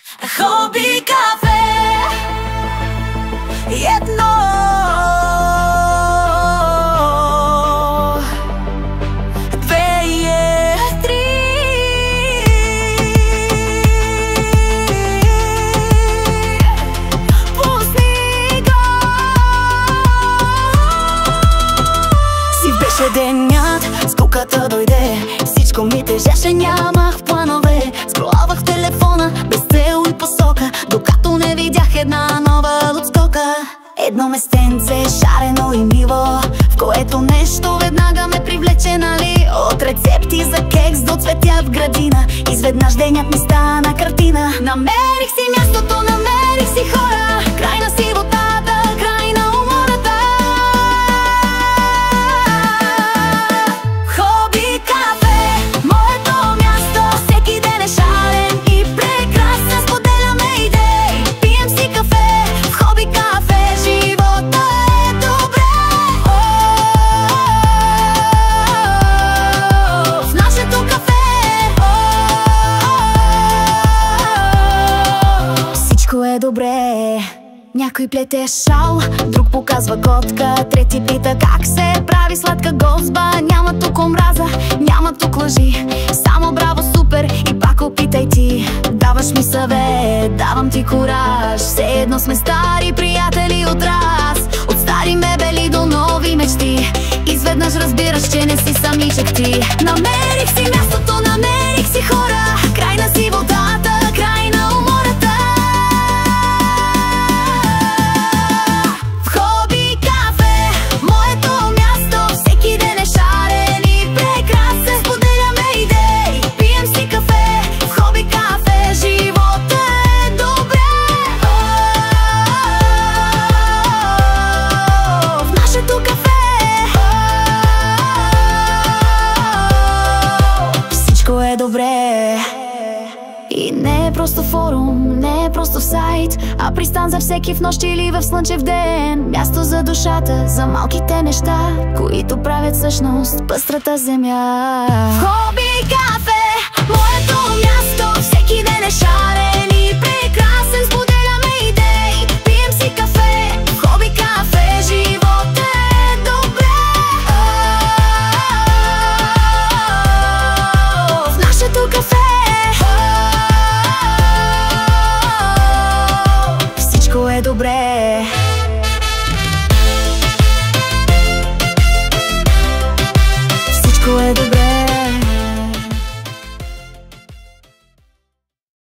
Хоби кафе едно, две и три. Пусни го. Сив беше денят, скуката дойде, всичко ми тежеше, нямах планове. Скролвах телефона без цел и посока, докато не видях една нова лудстока. Едно местенце, шарено и мило, в което нещо веднага ме привлече, нали? От рецепти за кекс до цветя в градина, изведнъж денят ми стана картина. Намерих си мястото, намерих си хора, край на сивотата, край на умората. Хоби кафе, моето място, всеки ден е шарен и прекрасен, споделяме идеи, пием си кафе. В хоби кафе живота е добре. В нашето кафе всичко е добре. Някой плете шал, друг показва котка, трети пита как се прави сладка гозба. Няма тук омраза, няма тук лъжи, само браво, супер и пак опитай ти. Даваш ми съвет, давам ти кураж, все едно сме стари приятели от раз. От стари мебели до нови мечти, изведнъж разбираш, че не си самичък ти. Намерих си мястото, намерих си хора, край на сивотата, край на умората. И не е просто форум, не е просто сайт, а пристан за всеки в нощ или в слънчев ден. Място за душата, за малките неща, които правят всъщност пъстрата земя.